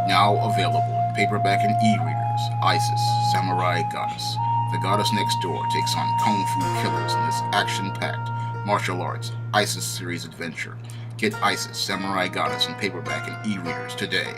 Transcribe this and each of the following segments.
Now available in paperback and e-readers, Isis, Samurai Goddess. The goddess next door takes on kung fu killers in this action-packed martial arts Isis series adventure. Get Isis, Samurai Goddess in paperback and e-readers today.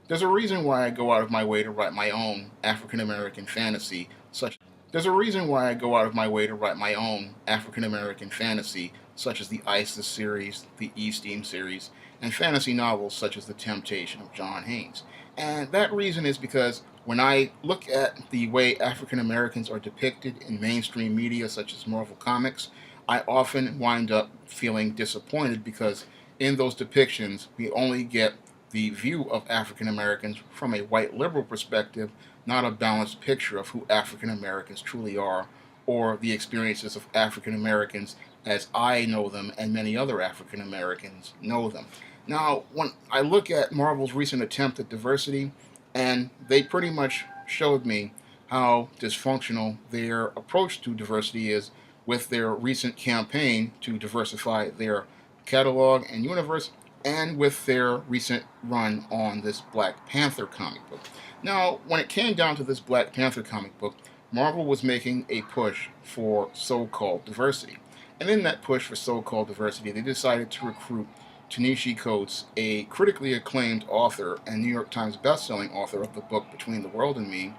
There's a reason why I go out of my way to write my own African American fantasy such There's a reason why I go out of my way to write my own African American fantasy such as the Isis series, the Esteem series, and fantasy novels such as The Temptation of John Haynes. And that reason is because when I look at the way African Americans are depicted in mainstream media such as Marvel Comics, I often wind up feeling disappointed because in those depictions we only get the view of African Americans from a white liberal perspective, not a balanced picture of who African Americans truly are or the experiences of African Americans as I know them and many other African Americans know them. Now, when I look at Marvel's recent attempt at diversity, and they pretty much showed me how dysfunctional their approach to diversity is with their recent campaign to diversify their catalog and universe, and with their recent run on this Black Panther comic book. Now, when it came down to this Black Panther comic book, Marvel was making a push for so-called diversity. And in that push for so-called diversity, they decided to recruit Ta-Neshi Coates, a critically acclaimed author and New York Times bestselling author of the book Between the World and Me,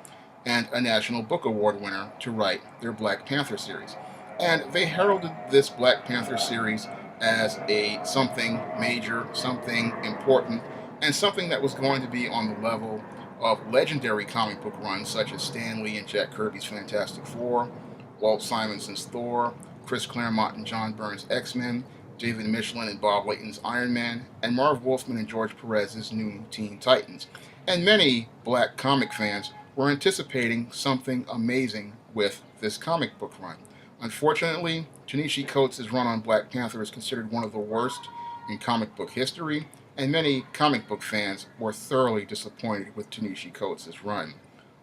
and a National Book Award winner, to write their Black Panther series. And they heralded this Black Panther series as a something major, something important, and something that was going to be on the level of legendary comic book runs such as Stan Lee and Jack Kirby's Fantastic Four, Walt Simonson's Thor, Chris Claremont and John Byrne's X-Men, David Michelin and Bob Layton's Iron Man, and Marv Wolfman and George Perez's New Teen Titans. And many black comic fans were anticipating something amazing with this comic book run. Unfortunately, Ta-Neshi Coates' run on Black Panther is considered one of the worst in comic book history, and many comic book fans were thoroughly disappointed with Ta-Neshi Coates' run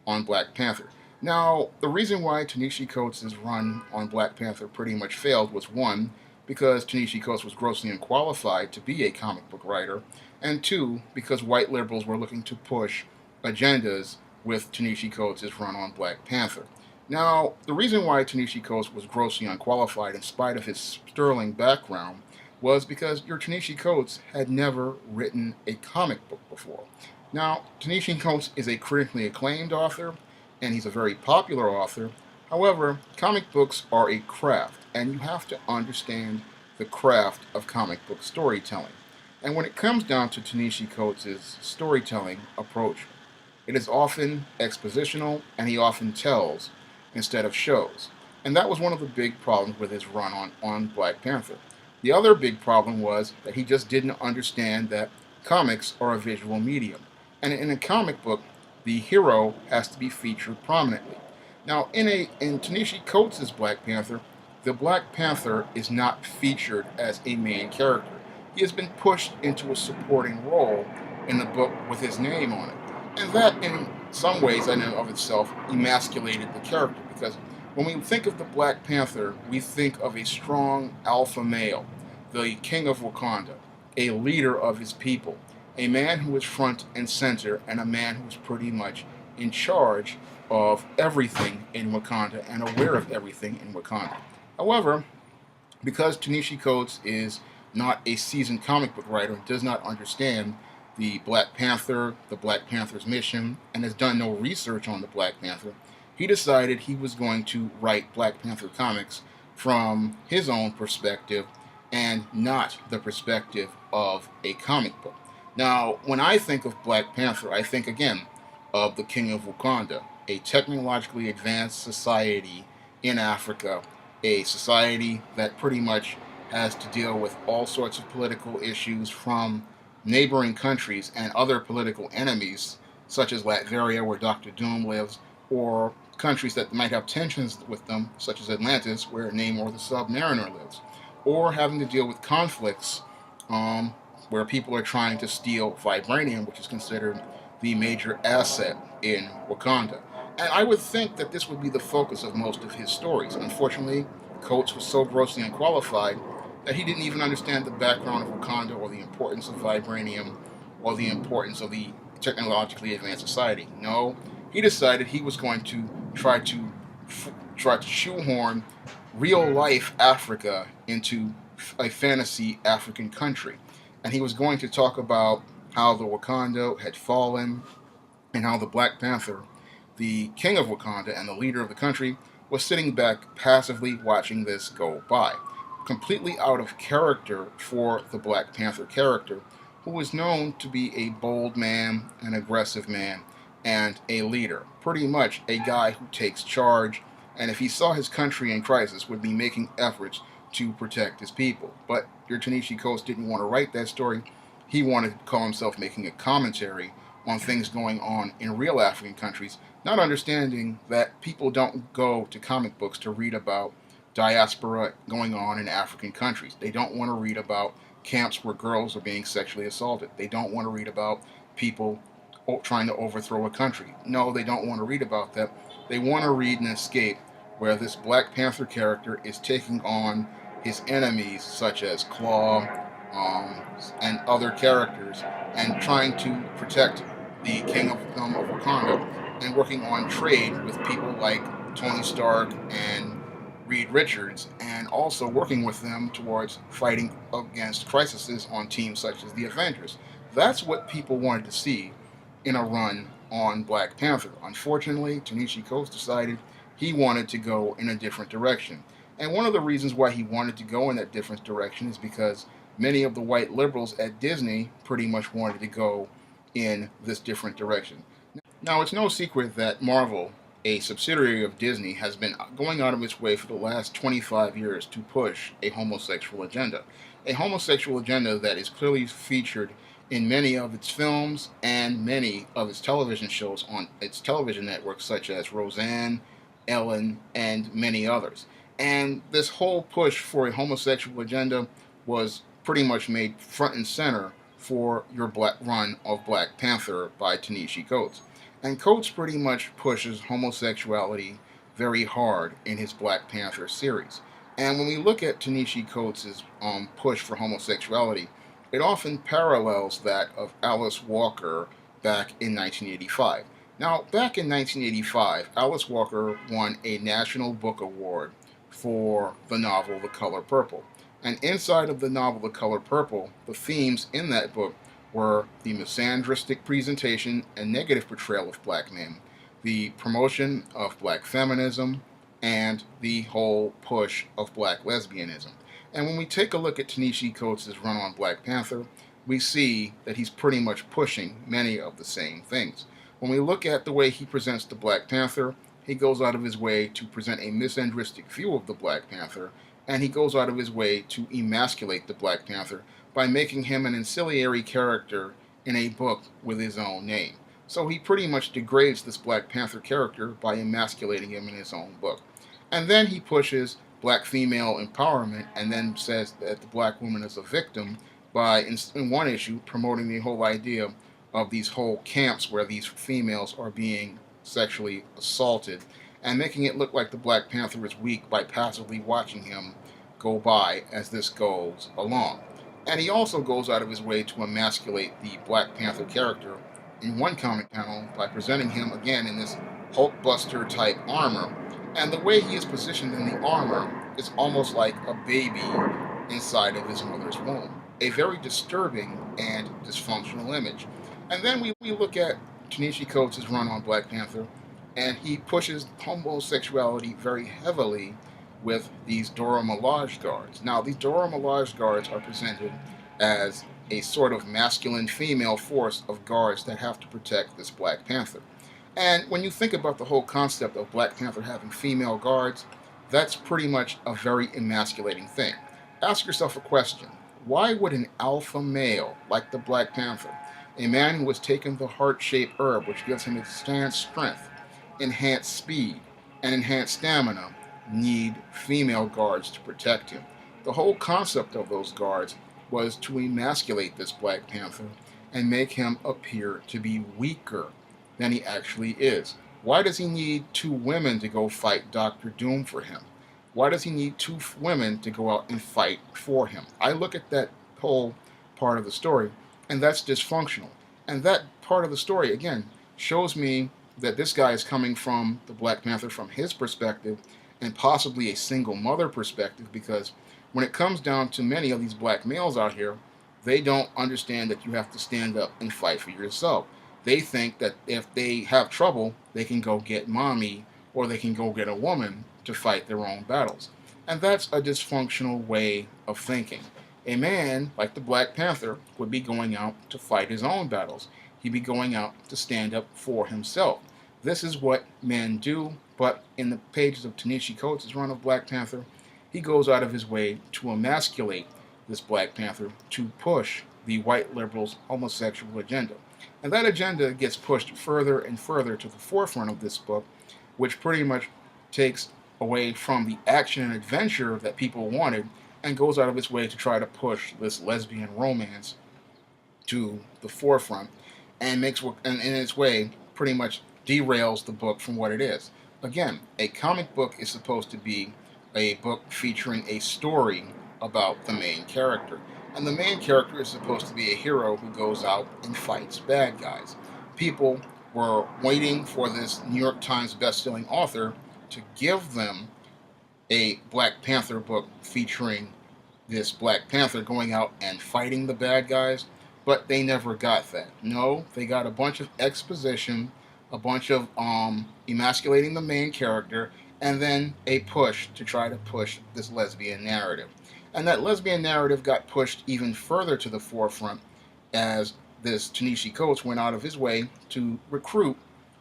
on Black Panther. Now, the reason why Ta-Neshi Coates' run on Black Panther pretty much failed was, one, because Ta-Neshi Coates was grossly unqualified to be a comic book writer, and two, because white liberals were looking to push agendas with Ta-Neshi Coates' run on Black Panther. Now, the reason why Ta-Neshi Coates was grossly unqualified in spite of his sterling background was because your Ta-Neshi Coates had never written a comic book before. Now, Ta-Neshi Coates is a critically acclaimed author, and he's a very popular author. However, comic books are a craft, and you have to understand the craft of comic book storytelling. And when it comes down to Ta-Neshi Coates' storytelling approach, it is often expositional, and he often tells instead of shows. And that was one of the big problems with his run on Black Panther. The other big problem was that he just didn't understand that comics are a visual medium. And in a comic book, the hero has to be featured prominently. Now, in Ta-Neshi Coates' Black Panther, the Black Panther is not featured as a main character. He has been pushed into a supporting role in the book with his name on it. And that, in some ways, in and of itself, emasculated the character, because when we think of the Black Panther, we think of a strong alpha male, the king of Wakanda, a leader of his people, a man who is front and center, and a man who is pretty much in charge of everything in Wakanda and aware of everything in Wakanda. However, because Ta-Neshi Coates is not a seasoned comic book writer and does not understand the Black Panther's mission, and has done no research on the Black Panther, he decided he was going to write Black Panther comics from his own perspective and not the perspective of a comic book. Now, when I think of Black Panther, I think again of the King of Wakanda, a technologically advanced society in Africa, a society that pretty much has to deal with all sorts of political issues from neighboring countries and other political enemies, such as Latveria, where Dr. Doom lives, or countries that might have tensions with them, such as Atlantis, where Namor the Submariner lives, or having to deal with conflicts where people are trying to steal vibranium, which is considered the major asset in Wakanda. And I would think that this would be the focus of most of his stories. Unfortunately, Coates was so grossly unqualified that he didn't even understand the background of Wakanda or the importance of vibranium or the importance of the technologically advanced society. No, he decided he was going to try to try to shoehorn real life Africa into a fantasy African country, and he was going to talk about how the Wakanda had fallen and how the Black Panther, the king of Wakanda and the leader of the country, was sitting back passively watching this go by. Completely out of character for the Black Panther character, who was known to be a bold man, an aggressive man, and a leader. Pretty much a guy who takes charge, and if he saw his country in crisis, would be making efforts to protect his people. But your Ta-Neshi Coates didn't want to write that story. He wanted to call himself making a commentary on things going on in real African countries, not understanding that people don't go to comic books to read about diaspora going on in African countries. They don't want to read about camps where girls are being sexually assaulted. They don't want to read about people trying to overthrow a country. No, they don't want to read about that. They want to read an escape where this Black Panther character is taking on his enemies, such as Claw and other characters, and trying to protect the King of Wakanda, and working on trade with people like Tony Stark and Reed Richards, and also working with them towards fighting against crises on teams such as the Avengers. That's what people wanted to see in a run on Black Panther. Unfortunately, Ta-Neshi Coates decided he wanted to go in a different direction. And one of the reasons why he wanted to go in that different direction is because many of the white liberals at Disney pretty much wanted to go in this different direction. Now, it's no secret that Marvel, a subsidiary of Disney, has been going out of its way for the last 25 years to push a homosexual agenda. A homosexual agenda that is clearly featured in many of its films and many of its television shows on its television networks, such as Roseanne, Ellen, and many others. And this whole push for a homosexual agenda was pretty much made front and center for your black run of Black Panther by Ta-Neshi Coates. And Coates pretty much pushes homosexuality very hard in his Black Panther series. And when we look at Ta-Neshi Coates' push for homosexuality, it often parallels that of Alice Walker back in 1985. Now, back in 1985, Alice Walker won a National Book Award for the novel The Color Purple. And inside of the novel The Color Purple, the themes in that book were the misandristic presentation and negative portrayal of black men, the promotion of black feminism, and the whole push of black lesbianism. And when we take a look at Ta-Neshi Coates' run on Black Panther, we see that he's pretty much pushing many of the same things. When we look at the way he presents the Black Panther, he goes out of his way to present a misandristic view of the Black Panther, and he goes out of his way to emasculate the Black Panther by making him an ancillary character in a book with his own name. So he pretty much degrades this Black Panther character by emasculating him in his own book. And then he pushes black female empowerment and then says that the black woman is a victim by, in one issue, promoting the whole idea of these whole camps where these females are being sexually assaulted and making it look like the Black Panther is weak by passively watching him go by as this goes along. And he also goes out of his way to emasculate the Black Panther character in one comic panel by presenting him again in this Hulkbuster type armor. And the way he is positioned in the armor is almost like a baby inside of his mother's womb. A very disturbing and dysfunctional image. And then we look at Ta-Neshi Coates' run on Black Panther, and he pushes homosexuality very heavily with these Dora Milaje guards. Now, these Dora Milaje guards are presented as a sort of masculine female force of guards that have to protect this Black Panther. And when you think about the whole concept of Black Panther having female guards, that's pretty much a very emasculating thing. Ask yourself a question. Why would an alpha male like the Black Panther, a man who has taken the heart-shaped herb which gives him enhanced strength, enhanced speed, and enhanced stamina, need female guards to protect him? The whole concept of those guards was to emasculate this Black Panther and make him appear to be weaker than he actually is. Why does he need two women to go fight Doctor Doom for him? Why does he need two women to go out and fight for him? I look at that whole part of the story, and that's dysfunctional. And that part of the story, again, shows me that this guy is coming from the Black Panther from his perspective and possibly a single mother perspective, because when it comes down to many of these black males out here, they don't understand that you have to stand up and fight for yourself. They think that if they have trouble, they can go get mommy or they can go get a woman to fight their own battles. And that's a dysfunctional way of thinking. A man like the Black Panther would be going out to fight his own battles. He'd be going out to stand up for himself. This is what men do, but in the pages of Ta-Neshi Coates' run of Black Panther, he goes out of his way to emasculate this Black Panther to push the white liberals' homosexual agenda. And that agenda gets pushed further and further to the forefront of this book, which pretty much takes away from the action and adventure that people wanted and goes out of its way to try to push this lesbian romance to the forefront and in its way pretty much derails the book from what it is. Again, a comic book is supposed to be a book featuring a story about the main character. And the main character is supposed to be a hero who goes out and fights bad guys. People were waiting for this New York Times best-selling author to give them a Black Panther book featuring this Black Panther going out and fighting the bad guys, but they never got that. No, they got a bunch of exposition, a bunch of emasculating the main character, and then a push to try to push this lesbian narrative. And that lesbian narrative got pushed even further to the forefront as this Ta-Neshi Coates went out of his way to recruit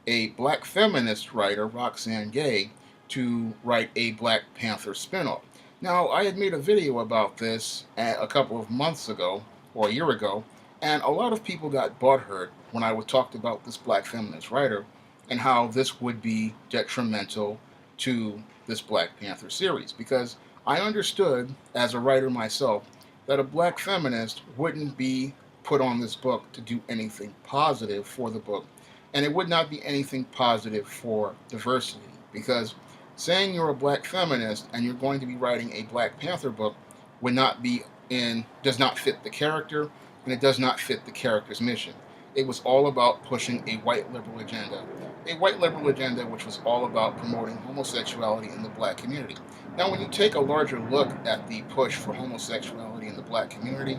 a black feminist writer, Roxane Gay, to write a Black Panther spinoff. Now, I had made a video about this a couple of months ago, or a year ago, and a lot of people got butthurt when I talked about this black feminist writer and how this would be detrimental to this Black Panther series, because I understood, as a writer myself, that a black feminist wouldn't be put on this book to do anything positive for the book, and it would not be anything positive for diversity, because saying you're a black feminist and you're going to be writing a Black Panther book does not fit the character, and it does not fit the character's mission. It was all about pushing a white liberal agenda. A white liberal agenda which was all about promoting homosexuality in the black community. Now, when you take a larger look at the push for homosexuality in the black community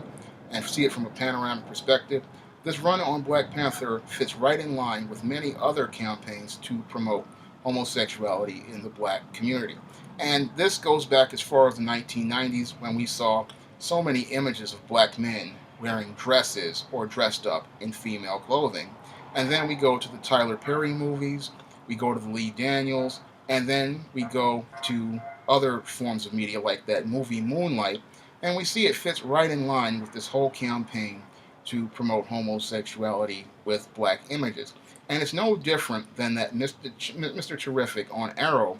and see it from a panoramic perspective, this run on Black Panther fits right in line with many other campaigns to promote homosexuality in the black community. And this goes back as far as the 1990s, when we saw so many images of black men wearing dresses or dressed up in female clothing. And then we go to the Tyler Perry movies, we go to the Lee Daniels, and then we go to other forms of media like that movie Moonlight, and we see it fits right in line with this whole campaign to promote homosexuality with black images. And it's no different than that Mr. Terrific on Arrow,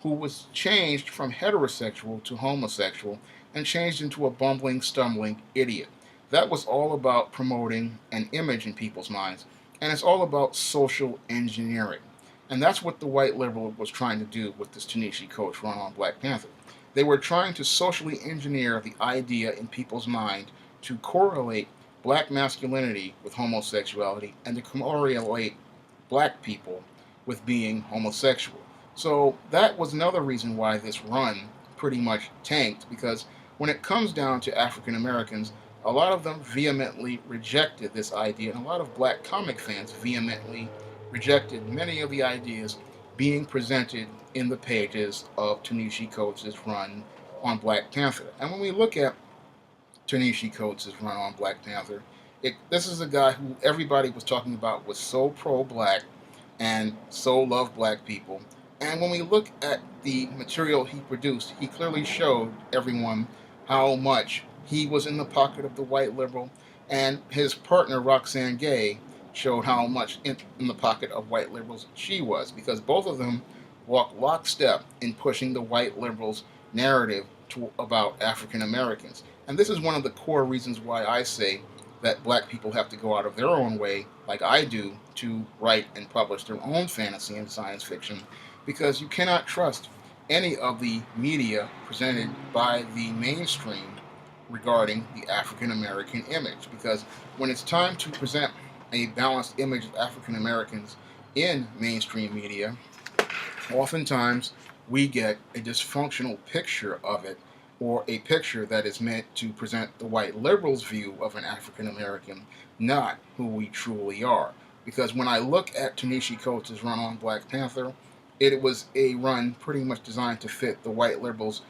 who was changed from heterosexual to homosexual and changed into a bumbling, stumbling idiot. That was all about promoting an image in people's minds, and it's all about social engineering. And that's what the white liberal was trying to do with this Ta-Neshi Coates run on Black Panther. They were trying to socially engineer the idea in people's mind to correlate black masculinity with homosexuality and to correlate black people with being homosexual. So that was another reason why this run pretty much tanked, because when it comes down to African Americans, a lot of them vehemently rejected this idea, and a lot of black comic fans vehemently rejected many of the ideas being presented in the pages of Ta-Neshi Coates' run on Black Panther. And when we look at Ta-Neshi Coates' run on Black Panther, this is a guy who everybody was talking about was so pro-black and so loved black people. And when we look at the material he produced, he clearly showed everyone how much he was in the pocket of the white liberal, and his partner Roxane Gay showed how much in the pocket of white liberals she was, because both of them walked lockstep in pushing the white liberals' narrative about African Americans. And this is one of the core reasons why I say that black people have to go out of their own way, like I do, to write and publish their own fantasy and science fiction, because you cannot trust any of the media presented by the mainstream regarding the African American image. Because when it's time to present a balanced image of African Americans in mainstream media, oftentimes we get a dysfunctional picture of it, or a picture that is meant to present the white liberals' view of an African American, not who we truly are. Because when I look at Ta-Neshi Coates' run on Black Panther, it was a run pretty much designed to fit the white liberals'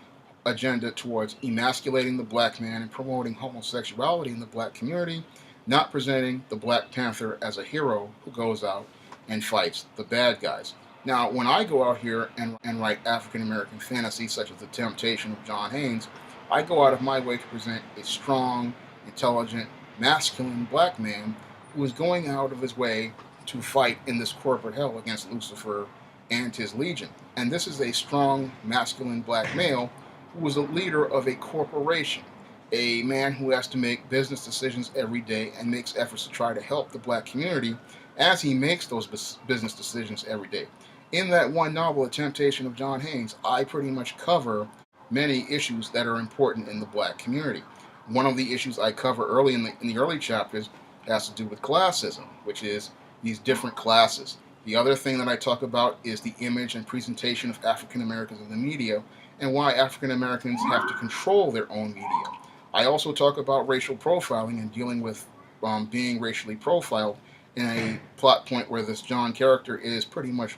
agenda towards emasculating the black man and promoting homosexuality in the black community, not presenting the Black Panther as a hero who goes out and fights the bad guys. Now, when I go out here and write African American fantasy, such as The Temptation of John Haynes, I go out of my way to present a strong, intelligent, masculine black man who is going out of his way to fight in this corporate hell against Lucifer and his legion. And this is a strong, masculine black male who is a leader of a corporation, a man who has to make business decisions every day and makes efforts to try to help the black community as he makes those business decisions every day. In that one novel, The Temptation of John Haynes, I pretty much cover many issues that are important in the black community. One of the issues I cover early in the early chapters has to do with classism, which is these different classes. The other thing that I talk about is the image and presentation of African Americans in the media and why African Americans have to control their own media. I also talk about racial profiling and dealing with being racially profiled in a plot point where this John character is pretty much,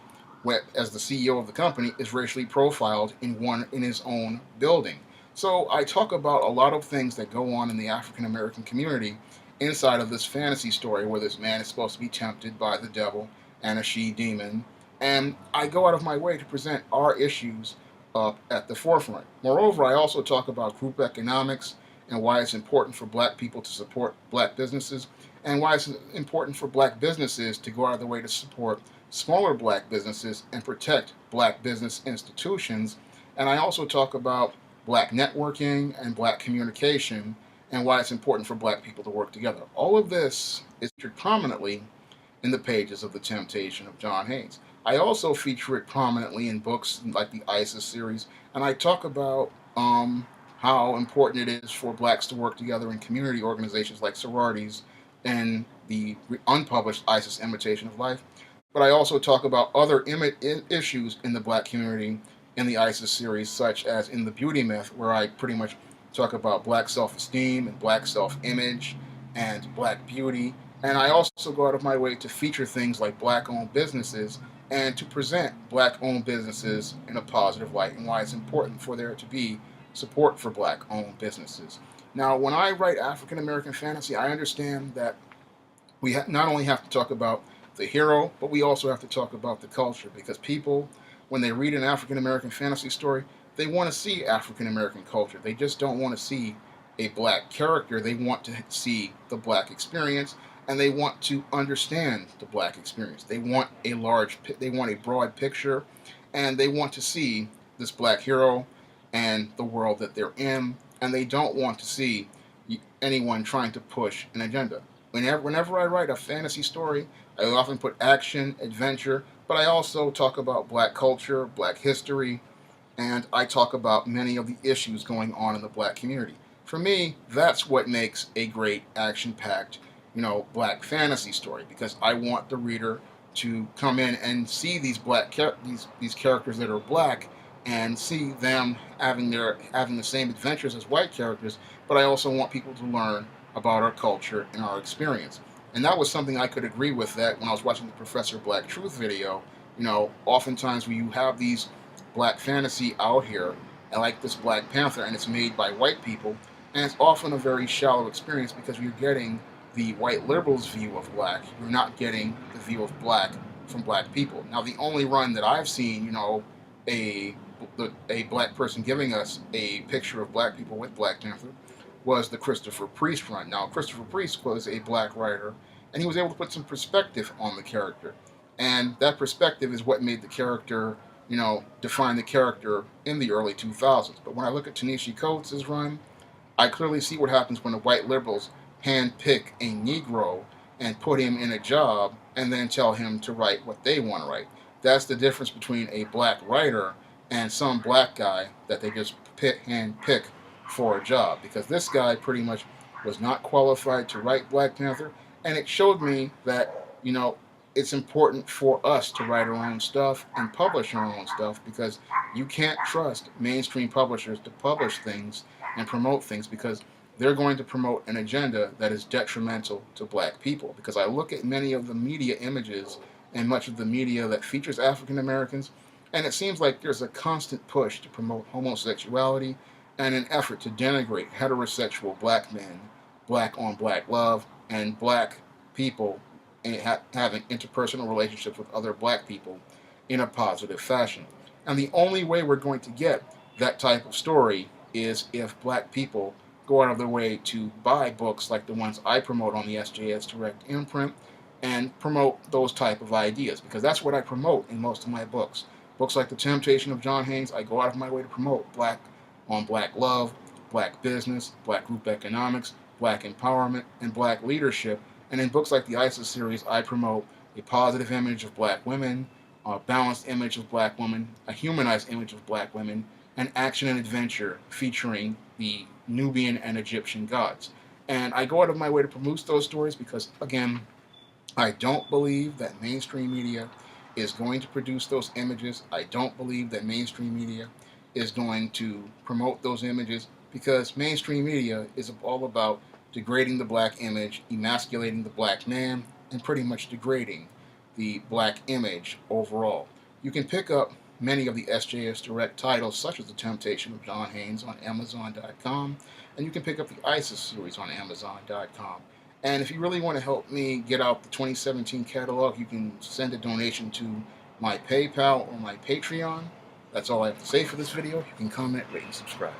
as the CEO of the company, is racially profiled in his own building. So I talk about a lot of things that go on in the African American community inside of this fantasy story where this man is supposed to be tempted by the devil and a she-demon, and I go out of my way to present our issues up at the forefront. Moreover, I also talk about group economics and why it's important for black people to support black businesses, and why it's important for black businesses to go out of their way to support smaller black businesses and protect black business institutions. And I also talk about black networking and black communication and why it's important for black people to work together. All of this is featured prominently in the pages of The Temptation of John Haynes. I also feature it prominently in books like the ISIS series, and I talk about how important it is for blacks to work together in community organizations like sororities and the unpublished ISIS Imitation of Life. But I also talk about other issues in the black community in the ISIS series, such as in The Beauty Myth, where I pretty much talk about black self-esteem and black self-image and black beauty. And I also go out of my way to feature things like black-owned businesses and to present black-owned businesses in a positive light and why it's important for there to be support for black-owned businesses. Now, when I write African American fantasy, I understand that we not only have to talk about the hero, but we also have to talk about the culture, because people, when they read an African American fantasy story, they want to see African American culture. They just don't want to see a black character. They want to see the black experience, and they want to understand the black experience. They want a broad picture, and they want to see this black hero and the world that they're in, and they don't want to see anyone trying to push an agenda. Whenever I write a fantasy story, I often put action, adventure, but I also talk about black culture, black history, and I talk about many of the issues going on in the black community. For me, that's what makes a great action-packed, black fantasy story, because I want the reader to come in and see these these characters that are black and see them having the same adventures as white characters, but I also want people to learn about our culture and our experience. And that was something I could agree with that when I was watching the Professor Black Truth video. Oftentimes when you have these black fantasy out here, and like this Black Panther, and it's made by white people, and it's often a very shallow experience because you're getting the white liberals' view of black. You're not getting the view of black from black people. Now, the only run that I've seen, a black person giving us a picture of black people with Black Panther was the Christopher Priest run. Now, Christopher Priest was a black writer, and he was able to put some perspective on the character. And that perspective is what made the character, define the character in the early 2000s. But when I look at Ta-Neshi Coates' run, I clearly see what happens when the white liberals handpick a Negro and put him in a job and then tell him to write what they want to write. That's the difference between a black writer and some black guy that they just handpick for a job, because this guy pretty much was not qualified to write Black Panther, And it showed me that, it's important for us to write our own stuff and publish our own stuff, because you can't trust mainstream publishers to publish things and promote things, because they're going to promote an agenda that is detrimental to black people. Because I look at many of the media images and much of the media that features African Americans, and it seems like there's a constant push to promote homosexuality and an effort to denigrate heterosexual black men, black on black love, and black people having interpersonal relationships with other black people in a positive fashion. And the only way we're going to get that type of story is if black people go out of their way to buy books like the ones I promote on the SJS Direct imprint and promote those type of ideas, because that's what I promote in most of my books. Books like The Temptation of John Haynes, I go out of my way to promote black on black love, black business, black group economics, black empowerment, and black leadership. And in books like the ISIS series, I promote a positive image of black women, a balanced image of black women, a humanized image of black women, and action and adventure featuring the Nubian and Egyptian gods. And I go out of my way to promote those stories because, again, I don't believe that mainstream media is going to produce those images. I don't believe that mainstream media is going to promote those images, because mainstream media is all about degrading the black image, emasculating the black man, and pretty much degrading the black image overall. You can pick up many of the SJS Direct titles, such as The Temptation of John Haynes, on Amazon.com, and you can pick up the ISIS series on Amazon.com. And if you really want to help me get out the 2017 catalog, you can send a donation to my PayPal or my Patreon. That's all I have to say for this video. You can comment, rate, and subscribe.